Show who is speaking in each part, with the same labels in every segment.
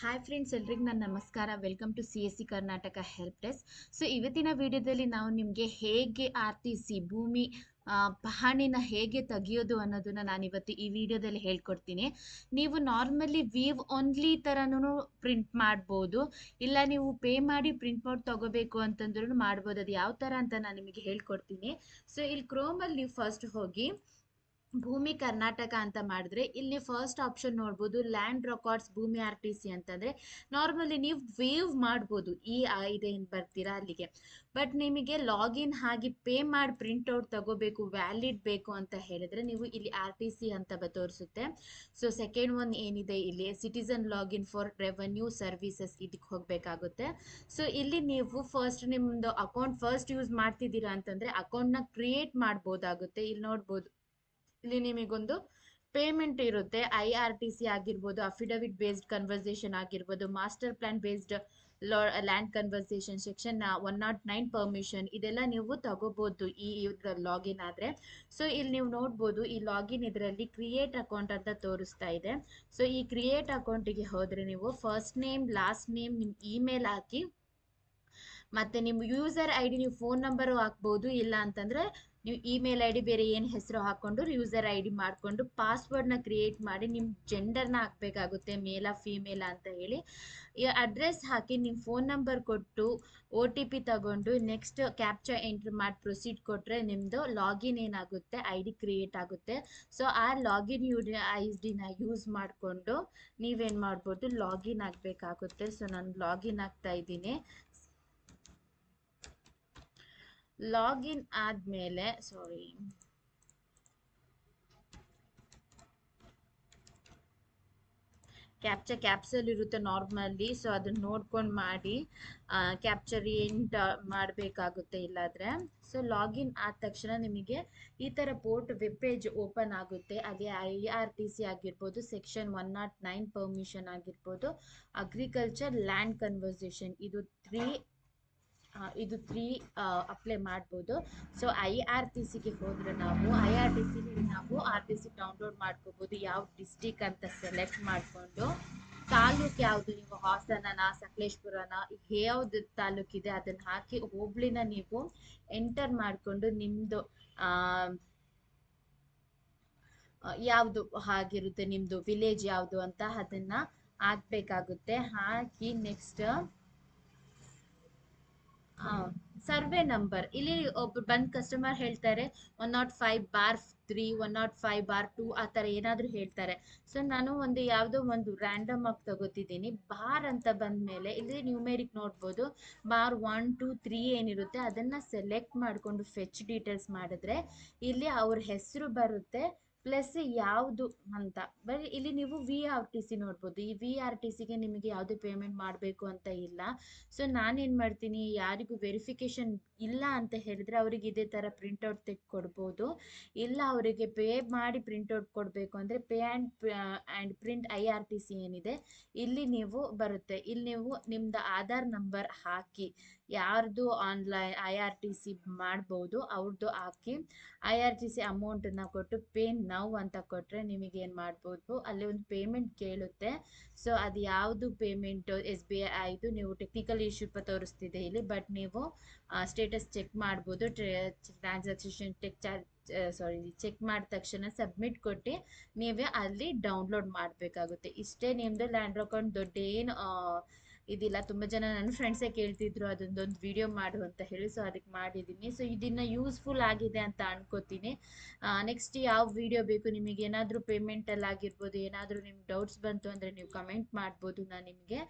Speaker 1: Hi friends, ಎಲ್ರಿಗೂ ನನ್ನ ನಮಸ್ಕಾರ. Welcome to CSC Karnataka help desk. So ಇವತ್ತಿನ ವಿಡಿಯೋದಲ್ಲಿ ನಾವು ನಿಮಗೆ ಹೇಗೆ RTC ಭೂಮಿ ಪಹಣಿನ ಹೇಗೆ ತೆಗಿಯೋದು ಅನ್ನೋದನ್ನ ನಾನು ಇವತ್ತು ಈ ವಿಡಿಯೋದಲ್ಲಿ ಹೇಳ್ಕೊಡ್ತೀನಿ. ನೀವು ನಾರ್ಮಲಿ ವೀವ್ ಓನ್ಲಿ ಥರನೂ ಪ್ರಿಂಟ್ ಮಾಡ್ಬೋದು, ಇಲ್ಲ ನೀವು ಪೇ ಮಾಡಿ ಪ್ರಿಂಟ್ ಔಟ್ ತಗೋಬೇಕು ಅಂತಂದ್ರೂ ಮಾಡ್ಬೋದು. ಅದು ಯಾವ ಥರ ಅಂತ ನಾನು ನಿಮಗೆ ಹೇಳ್ಕೊಡ್ತೀನಿ. ಸೊ ಇಲ್ಲಿ ಕ್ರೋಮಲ್ಲಿ ನೀವು ಫಸ್ಟ್ ಹೋಗಿ ಭೂಮಿ ಕರ್ನಾಟಕ ಅಂತ ಮಾಡಿದ್ರೆ ಇಲ್ಲಿ ಫಸ್ಟ್ ಆಪ್ಷನ್ ನೋಡ್ಬೋದು, ಲ್ಯಾಂಡ್ ರೆಕಾರ್ಡ್ಸ್ ಭೂಮಿ RTC ಅಂತಂದ್ರೆ ನಾರ್ಮಲಿ ನೀವು ವೇವ್ ಮಾಡ್ಬೋದು ಈ ಇದೆಯಿಂದ ಬರ್ತೀರಾ ಅಲ್ಲಿಗೆ. ಬಟ್ ನಿಮಗೆ ಲಾಗಿನ್ ಆಗಿ ಪೇ ಮಾಡಿ ಪ್ರಿಂಟ್ ಔಟ್ ತಗೋಬೇಕು, ವ್ಯಾಲಿಡ್ ಬೇಕು ಅಂತ ಹೇಳಿದ್ರೆ ನೀವು ಇಲ್ಲಿ RTC ಅಂತ ತೋರಿಸುತ್ತೆ. ಸೊ ಸೆಕೆಂಡ್ ಒನ್ ಏನಿದೆ ಇಲ್ಲಿ citizen login for revenue services, ಇದಕ್ಕೆ ಹೋಗಬೇಕಾಗುತ್ತೆ. ಸೊ ಇಲ್ಲಿ ನೀವು ಫಸ್ಟ್ ನಿಮ್ಮದು ಅಕೌಂಟ್ ಫಸ್ಟ್ ಯೂಸ್ ಮಾಡ್ತಿದ್ದೀರಾ ಅಂತಂದ್ರೆ ಅಕೌಂಟ್ನ ಕ್ರಿಯೇಟ್ ಮಾಡ್ಬೋದಾಗುತ್ತೆ. ಇಲ್ಲಿ ನೋಡ್ಬೋದು, ಇಲ್ಲಿ ನಿಮಗೊಂದು ಪೇಮೆಂಟ್ ಇರುತ್ತೆ. IRTC ಆಗಿರ್ಬೋದು, ಅಫಿಡವಿಟ್ ಬೇಸ್ಡ್ ಕನ್ವರ್ಸೇಷನ್ ಆಗಿರ್ಬೋದು, master plan based land conversation, section 109 permission, ಇದೆಲ್ಲ ನೀವು ತಗೋಬಹುದು ಈ ಲಾಗಿನ್ ಆದ್ರೆ. ಸೊ ಇಲ್ಲಿ ನೀವು ನೋಡ್ಬೋದು, ಈ ಲಾಗಿನ್ ಇದರಲ್ಲಿ ಕ್ರಿಯೇಟ್ ಅಕೌಂಟ್ ಅಂತ ತೋರಿಸ್ತಾ ಇದೆ. ಸೊ ಈ ಕ್ರಿಯೇಟ್ ಅಕೌಂಟಿಗೆ ಹೋದ್ರೆ ನೀವು ಫಸ್ಟ್ ನೇಮ್, ಲಾಸ್ಟ್ ನೇಮ್, ನಿಮ್ಮ ಇಮೇಲ್ ಹಾಕಿ, ಮತ್ತೆ ನಿಮ್ಮ ಯೂಸರ್ ID ನೀವು ಫೋನ್ ನಂಬರು ಹಾಕ್ಬೋದು, ಇಲ್ಲ ಅಂತಂದ್ರೆ ನೀವು ಇಮೇಲ್ ID ಬೇರೆ ಏನು ಹೆಸರು ಹಾಕೊಂಡು ಯೂಸರ್ ID ಮಾಡಿಕೊಂಡು ಪಾಸ್ವರ್ಡ್ನ ಕ್ರಿಯೇಟ್ ಮಾಡಿ ನಿಮ್ಮ ಜೆಂಡರ್ನ ಹಾಕಬೇಕಾಗುತ್ತೆ, ಮೇಲ ಫೀಮೇಲ ಅಂತ ಹೇಳಿ. ಈ ಅಡ್ರೆಸ್ ಹಾಕಿ ನಿಮ್ಮ ಫೋನ್ ನಂಬರ್ ಕೊಟ್ಟು OTP ತಗೊಂಡು ನೆಕ್ಸ್ಟ್ ಕ್ಯಾಪ್ಚಾ ಎಂಟ್ರಿ ಮಾಡಿ ಪ್ರೊಸೀಡ್ ಕೊಟ್ಟರೆ ನಿಮ್ಮದು ಲಾಗಿನ್ ಏನಾಗುತ್ತೆ ID ಕ್ರಿಯೇಟ್ ಆಗುತ್ತೆ. ಸೊ ಆ ಲಾಗಿನ್ ID ನ ಯೂಸ್ ಮಾಡಿಕೊಂಡು ನೀವೇನು ಮಾಡ್ಬೋದು, ಲಾಗಿನ್ ಆಗಬೇಕಾಗುತ್ತೆ. ಸೊ ನಾನು ಲಾಗಿನ್ ಆಗ್ತಾ ಇದ್ದೀನಿ. ಲಾಗಿನ್ ಆದಮೇಲೆ ಕ್ಯಾಪ್ಚರ್ ಇರುತ್ತೆ ನಾರ್ಮಲಿ. ಸೊ ಅದನ್ನ ನೋಡ್ಕೊಂಡು ಮಾಡಿ ಕ್ಯಾಪ್ಚರ್ ಎಂಟ್ ಮಾಡಬೇಕಾಗುತ್ತೆ ಇಲ್ಲಾದ್ರೆ. ಸೊ ಲಾಗಿನ್ ಆದ ತಕ್ಷಣ ನಿಮಗೆ ಈ ಥರ ವೆಬ್ ಪೇಜ್ ಓಪನ್ ಆಗುತ್ತೆ. ಅಲ್ಲಿ IRTC ಆಗಿರ್ಬೋದು, ಸೆಕ್ಷನ್ 109 ಪರ್ಮಿಷನ್ ಆಗಿರ್ಬೋದು, ಅಗ್ರಿಕಲ್ಚರ್ ಲ್ಯಾಂಡ್ ಕನ್ವರ್ಸೇಷನ್, ಇದು ತ್ರೀ ಅಪ್ಲೈ ಮಾಡ್ಬೋದು. ಸೊ IRTCಗೆ ಹೋದರೆ ನಾವು RTC ಡೌನ್ಲೋಡ್ ಮಾಡ್ಕೋಬೋದು. ಯಾವ ಡಿಸ್ಟಿಕ್ ಅಂತ ಸೆಲೆಕ್ಟ್ ಮಾಡಿಕೊಂಡು, ತಾಲೂಕು ಯಾವುದು, ನೀವು ಹಾಸನನ, ಸಕಲೇಶ್ಪುರನ, ಯಾವ್ದು ತಾಲೂಕಿದೆ ಅದನ್ನು ಹಾಕಿ, ಹೋಬ್ಳಿನ ನೀವು ಎಂಟರ್ ಮಾಡಿಕೊಂಡು ನಿಮ್ಮದು ಯಾವುದು ಆಗಿರುತ್ತೆ, ನಿಮ್ಮದು ವಿಲೇಜ್ ಯಾವುದು ಅಂತ ಅದನ್ನ ಹಾಕ್ಬೇಕಾಗುತ್ತೆ. ಹಾಕಿ ನೆಕ್ಸ್ಟ್ ಸರ್ವೆ ನಂಬರ್, ಇಲ್ಲಿ ಒಬ್ರು ಬಂದು ಕಸ್ಟಮರ್ ಹೇಳ್ತಾರೆ 105/3, 105/2 ಆ ಥರ ಏನಾದರೂ ಹೇಳ್ತಾರೆ. ಸೊ ನಾನು ಯಾವುದೋ ಒಂದು ರ್ಯಾಂಡಮ್ ಆಗಿ ತಗೋತಿದ್ದೀನಿ. ಬಾರ್ ಅಂತ ಬಂದಮೇಲೆ ಇಲ್ಲಿ ನ್ಯೂಮೆರಿಕ್ ನೋಡ್ಬೋದು, ಬಾರ್ 1 2 3 ಏನಿರುತ್ತೆ ಅದನ್ನು ಸೆಲೆಕ್ಟ್ ಮಾಡಿಕೊಂಡು ಫೆಚ್ ಡೀಟೇಲ್ಸ್ ಮಾಡಿದ್ರೆ ಇಲ್ಲಿ ಅವ್ರ ಹೆಸರು ಬರುತ್ತೆ ಪ್ಲಸ್ ಯಾವುದು ಅಂತ. ಬರೀ ಇಲ್ಲಿ ನೀವು VRTC ನೋಡ್ಬೋದು. ಈ VRTCಗೆ ನಿಮಗೆ ಯಾವುದೇ ಪೇಮೆಂಟ್ ಮಾಡಬೇಕು ಅಂತ ಇಲ್ಲ. ಸೊ ನಾನೇನು ಮಾಡ್ತೀನಿ, ಯಾರಿಗೂ ವೆರಿಫಿಕೇಶನ್ ಇಲ್ಲ ಅಂತ ಹೇಳಿದ್ರೆ ಅವರಿಗೆ ಇದೇ ಥರ ಪ್ರಿಂಟೌಟ್ ತೆಗೆದುಕೊಡ್ಬೋದು. ಇಲ್ಲ ಅವರಿಗೆ ಪೇ ಮಾಡಿ ಪ್ರಿಂಟೌಟ್ ಕೊಡಬೇಕು ಅಂದರೆ ಪೇ ಆ್ಯಂಡ್ ಪ್ರಿಂಟ್ IRTC ಏನಿದೆ ಇಲ್ಲಿ ನೀವು ಬರುತ್ತೆ. ಇಲ್ಲಿ ನೀವು ನಿಮ್ಮದು ಆಧಾರ್ ನಂಬರ್ ಹಾಕಿ, ಯಾರ್ದು ಆನ್ಲೈನ್ IRTC ಮಾಡ್ಬೋದು ಅವ್ರದ್ದು ಹಾಕಿ IRTC ಅಮೌಂಟನ್ನು ಕೊಟ್ಟು ಪೇ ನೌ ಅಂತ ಕೊಟ್ಟರೆ ನಿಮಗೆ ಏನು ಮಾಡ್ಬೋದು, ಅಲ್ಲಿ ಒಂದು ಪೇಮೆಂಟ್ ಕೇಳುತ್ತೆ. ಸೊ ಅದು ಯಾವುದು ಪೇಮೆಂಟು SBIದು ನೀವು ಟೆಕ್ನಿಕಲ್ ಇಶ್ಯೂ ತೋರಿಸ್ತಿದೆ ಇಲ್ಲಿ, ಬಟ್ ನೀವು ಸ್ಟೇಟಸ್ ಚೆಕ್ ಮಾಡ್ಬೋದು. ಟ್ರಾನ್ಸಾಕ್ಷನ್ ಚೆಕ್ ಮಾಡಿದ ತಕ್ಷಣ ಸಬ್ಮಿಟ್ ಕೊಟ್ಟು ನೀವೇ ಅಲ್ಲಿ ಡೌನ್ಲೋಡ್ ಮಾಡಬೇಕಾಗುತ್ತೆ. ಇಷ್ಟೇ ನಿಮ್ಮದು ಲ್ಯಾಂಡ್ ಅಕೌಂಟ್. ದೊಡ್ಡ ಏನು ಇದಿಲ್ಲ. ತುಂಬ ಜನ ನನ್ನ ಫ್ರೆಂಡ್ಸೇ ಕೇಳ್ತಿದ್ರು ಅದೊಂದೊಂದು ವಿಡಿಯೋ ಮಾಡು ಅಂತ ಹೇಳಿ, ಸೊ ಅದಕ್ಕೆ ಮಾಡಿದ್ದೀನಿ. ಸೊ ಇದನ್ನು ಯೂಸ್ಫುಲ್ ಆಗಿದೆ ಅಂತ ಅನ್ಕೋತೀನಿ. ನೆಕ್ಸ್ಟ್ ಯಾವ ವಿಡಿಯೋ ಬೇಕು ನಿಮಗೆ, ಏನಾದರೂ ಪೇಮೆಂಟಲ್ಲಿ ಆಗಿರ್ಬೋದು, ಏನಾದರೂ ನಿಮ್ಗೆ ಡೌಟ್ಸ್ ಬಂತು ಅಂದರೆ ನೀವು ಕಮೆಂಟ್ ಮಾಡ್ಬೋದು, ನಾನು ನಿಮಗೆ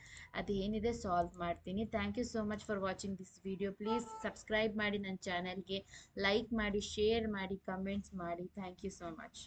Speaker 1: ಅದು ಏನಿದೆ ಸಾಲ್ವ್ ಮಾಡ್ತೀನಿ. Thank you so much for watching this video. Please subscribe ಮಾಡಿ ನನ್ನ ಚಾನಲ್ಗೆ, ಲೈಕ್ ಮಾಡಿ, ಶೇರ್ ಮಾಡಿ, ಕಮೆಂಟ್ಸ್ ಮಾಡಿ. Thank you so much.